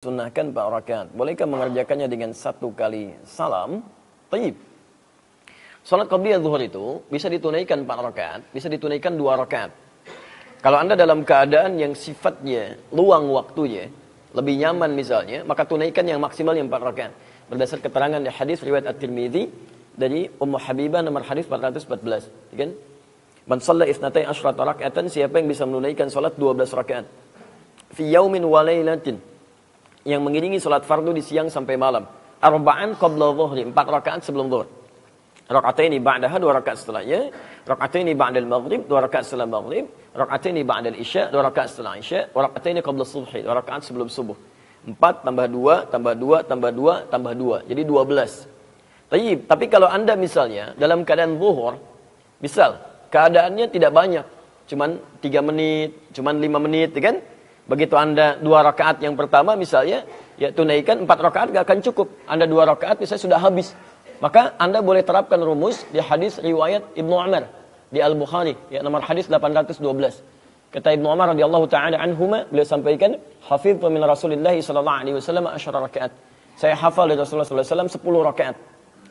Sunnahkan 4 rakaat. Bolehkah mengerjakannya dengan 1 kali salam? Taib. Salat qabliyah zuhur itu bisa ditunaikan 4 rakaat, bisa ditunaikan 2 rakaat. Kalau Anda dalam keadaan yang sifatnya luang waktunya, lebih nyaman misalnya, maka tunaikan yang maksimal yang 4 rakaat. Berdasar keterangan di hadis riwayat At-Tirmidzi dari Ummu Habibah nomor hadis 414, kan? Man shalla itsnatai asyrata rak'atan, siapa yang bisa menunaikan salat 12 rakaat fi yaumin wa lailatin, yang mengiringi salat fardu di siang sampai malam. Arba'an qabla dhuhri, 4 rakaat sebelum zuhur. Rak'ataini ba'daha, 2 rakaat setelahnya. Rak'ataini ba'dal maghrib, 2 rakaat setelah maghrib. Rak'ataini ba'dal isya, 2 rakaat setelah isya. Wa rak'ataini qabla subhi, 2 rakaat sebelum subuh. 4 tambah 2 tambah 2 tambah 2 tambah 2, jadi 12. Tapi kalau Anda misalnya dalam keadaan zuhur, misal keadaannya tidak banyak, cuman 3 menit, cuman 5 menit, kan? Begitu Anda 2 rakaat yang pertama misalnya, ya tunaikan 4 rakaat gak akan cukup. Anda 2 rakaat misalnya sudah habis. Maka Anda boleh terapkan rumus di hadis riwayat Ibnu Umar di Al-Bukhari, ya nomor hadis 812. Kata Ibnu Umar radhiyallahu taala anhuma, beliau sampaikan, hafiztu min Rasulillah sallallahu alaihi wasallam 10 rakaat. Saya hafal dari Rasulullah sallallahu alaihi wasallam 10 rakaat.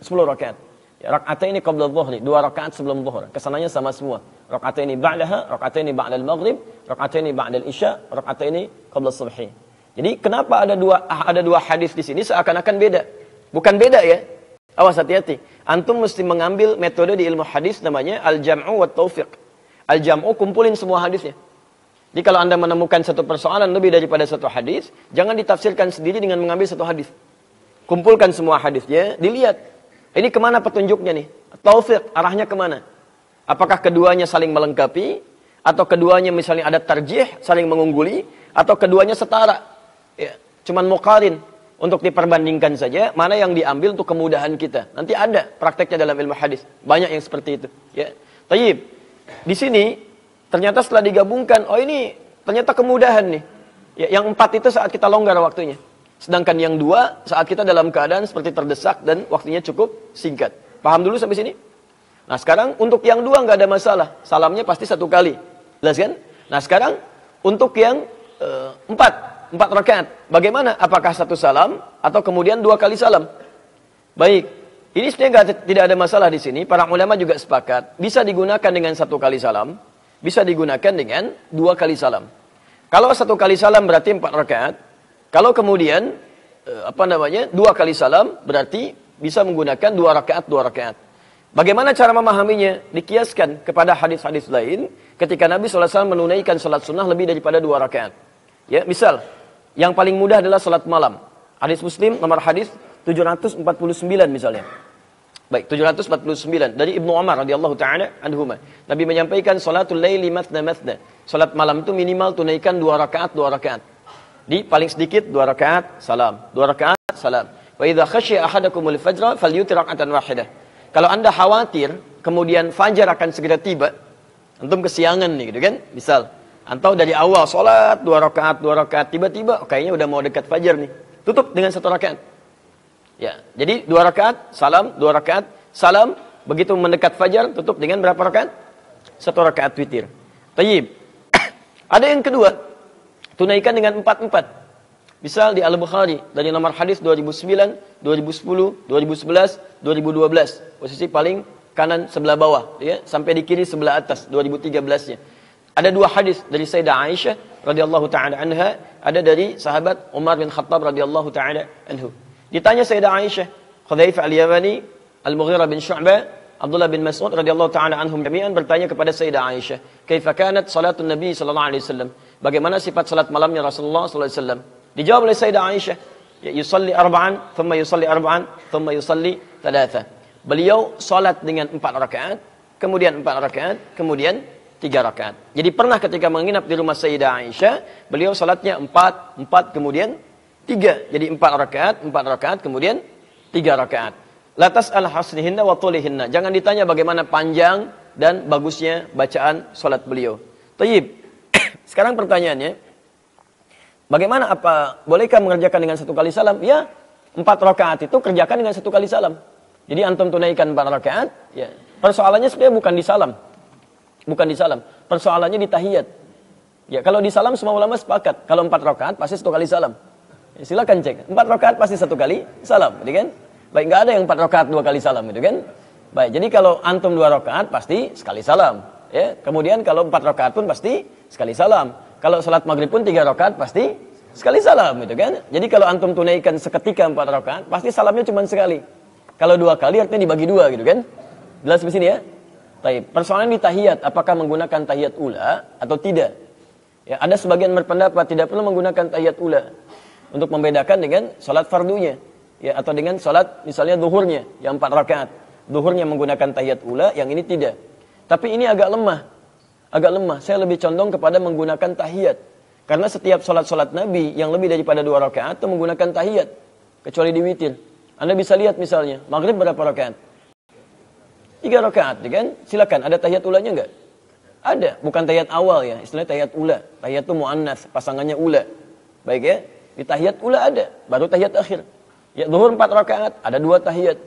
10 rakaat. Ya, rak'ataini qabla dhuhri, 2 rakaat sebelum zuhur. Kesananya sama semua. Rak'ataini ba'daha, rak'ataini ba'dal maghrib, rak'ataini ba'dal isya, rak'ataini qabla subhi. Jadi kenapa ada dua hadis di sini seakan-akan beda? Bukan beda ya. Awas, hati-hati. Antum mesti mengambil metode di ilmu hadis namanya al-jam'u wat taufiq. Al-jam'u, kumpulin semua hadisnya. Jadi kalau Anda menemukan satu persoalan lebih daripada satu hadis, jangan ditafsirkan sendiri dengan mengambil satu hadis. Kumpulkan semua hadisnya, dilihat. Ini kemana petunjuknya nih? Taufiq, arahnya kemana? Apakah keduanya saling melengkapi? Atau keduanya misalnya ada tarjih, saling mengungguli? Atau keduanya setara? Ya, cuman muqarin, untuk diperbandingkan saja, mana yang diambil untuk kemudahan kita. Nanti ada prakteknya dalam ilmu hadis. Banyak yang seperti itu. Ya. Tayyib, di sini, ternyata setelah digabungkan, oh ini ternyata kemudahan nih. Ya, yang 4 itu saat kita longgar waktunya. Sedangkan yang 2 saat kita dalam keadaan seperti terdesak dan waktunya cukup singkat. Paham dulu sampai sini? Nah sekarang untuk yang 2 nggak ada masalah. Salamnya pasti 1 kali. Jelas kan? Nah sekarang untuk yang 4 rakaat. Bagaimana? Apakah 1 salam atau kemudian 2 kali salam? Baik. Ini sebenarnya tidak ada masalah di sini. Para ulama juga sepakat. Bisa digunakan dengan 1 kali salam. Bisa digunakan dengan 2 kali salam. Kalau 1 kali salam berarti 4 rakaat. Kalau kemudian 2 kali salam berarti bisa menggunakan 2 rakaat 2 rakaat. Bagaimana cara memahaminya? Dikiaskan kepada hadis-hadis lain ketika Nabi SAW menunaikan salat sunnah lebih daripada 2 rakaat. Ya, misal yang paling mudah adalah salat malam. Hadis Muslim nomor hadis 749 misalnya. Baik, 749 dari Ibnu Umar radhiyallahu taala anhuma. Nabi menyampaikan salatul laili mathna mathna. Salat malam itu minimal tunaikan 2 rakaat 2 rakaat. Di paling sedikit 2 rakaat salam, 2 rakaat salam. Wa idza khasyiya ahadakumul fajra falyutir rak'atan wahidah. Kalau Anda khawatir kemudian fajar akan segera tiba, antum kesiangan nih gitu kan? Misal, atau dari awal salat 2 rakaat tiba-tiba kayaknya udah mau dekat fajar nih. Tutup dengan 1 rakaat. Ya, jadi 2 rakaat salam, 2 rakaat salam, begitu mendekat fajar tutup dengan berapa rakaat? 1 rakaat witir. Tayyib. Ada yang kedua, tunaikan dengan 4-4. Misal di Al-Bukhari dari nomor hadis 2009, 2010, 2011, 2012. Posisi paling kanan sebelah bawah, ya, sampai di kiri sebelah atas 2013-nya. Ada 2 hadis dari Sayyidah Aisyah radhiyallahu taala anha, ada dari sahabat Umar bin Khattab radhiyallahu taala anhu. Ditanya Sayyidah Aisyah, Hudzaifah Al-Yamani, Al-Mughirah bin Syu'bah, Abdullah bin Mas'ud radhiyallahu taala anhum jami'an bertanya kepada Sayyidah Aisyah, "Kaifa kanat salatun Nabi sallallahu alaihi wasallam?" Bagaimana sifat salat malamnya Rasulullah sallallahu alaihi wasallam? Dijawab oleh Sayyidah Aisyah, "Ya yusalli arba'an, thumma yusalli arba'an, thumma yusalli thalatha." Beliau salat dengan 4 rakaat, kemudian 4 rakaat, kemudian 3 rakaat. Jadi pernah ketika menginap di rumah Sayyidah Aisyah, beliau salatnya 4 kemudian 3. Jadi 4 rakaat, kemudian 3 rakaat. La tas'al hasnihinna wa tulihinna. Jangan ditanya bagaimana panjang dan bagusnya bacaan salat beliau. Tayyib. Sekarang pertanyaannya, bagaimana bolehkah mengerjakan dengan 1 kali salam? Ya, 4 rakaat itu kerjakan dengan 1 kali salam. Jadi antum tunaikan 4 rakaat, ya. Persoalannya sebenarnya bukan di salam. Bukan di salam. Persoalannya di tahiyat. Ya, kalau di salam semua ulama sepakat. Kalau 4 rakaat pasti 1 kali salam. Silakan cek. 4 rakaat pasti 1 kali salam, gitu kan? Baik, nggak ada yang 4 rakaat 2 kali salam, gitu kan? Baik, jadi kalau antum 2 rakaat pasti sekali salam, ya. Kemudian kalau 4 rakaat pun pasti sekali salam. Kalau salat maghrib pun 3 rakaat pasti sekali salam, gitu kan? Jadi kalau antum tunaikan seketika 4 rakaat, pasti salamnya cuma sekali. Kalau 2 kali artinya dibagi 2, gitu kan? Jelas di sini ya? Baik, persoalan di tahiyat, apakah menggunakan tahiyat ula atau tidak? Ya, ada sebagian berpendapat tidak perlu menggunakan tahiyat ula untuk membedakan dengan salat fardunya, ya, atau dengan salat misalnya zuhurnya yang 4 rakaat. Zuhurnya menggunakan tahiyat ula, yang ini tidak. Tapi ini agak lemah. Agak lemah. Saya lebih condong kepada menggunakan tahiyat. Karena setiap salat-salat Nabi yang lebih daripada 2 rakaat itu menggunakan tahiyat. Kecuali di witir. Anda bisa lihat misalnya, maghrib berapa rakaat? 3 rakaat, ya kan? Silakan, ada tahiyat ulanya enggak? Ada, bukan tahiyat awal ya, istilahnya tahiyat ula. Tahiyat itu muannas, pasangannya ula. Baik ya? Di tahiyat ula ada, baru tahiyat akhir. Ya, zuhur 4 rakaat, ada 2 tahiyat.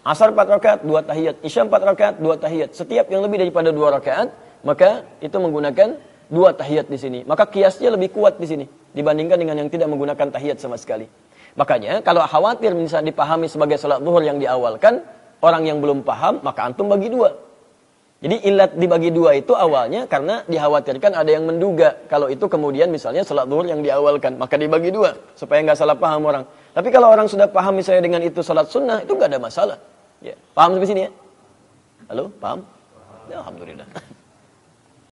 Asar 4 rakaat, 2 tahiyat. Isya 4 rakaat, 2 tahiyat. Setiap yang lebih daripada 2 rakaat, maka itu menggunakan 2 tahiyat di sini. Maka kiasnya lebih kuat di sini dibandingkan dengan yang tidak menggunakan tahiyat sama sekali. Makanya kalau khawatir misalnya dipahami sebagai salat zuhur yang diawalkan, orang yang belum paham, maka antum bagi 2. Jadi ilat dibagi 2 itu awalnya karena dikhawatirkan ada yang menduga kalau itu kemudian misalnya salat zuhur yang diawalkan, maka dibagi 2 supaya nggak salah paham orang. Tapi kalau orang sudah paham misalnya dengan itu salat sunnah, itu nggak ada masalah. Ya, paham sampai sini ya? Halo, paham? Ya, alhamdulillah.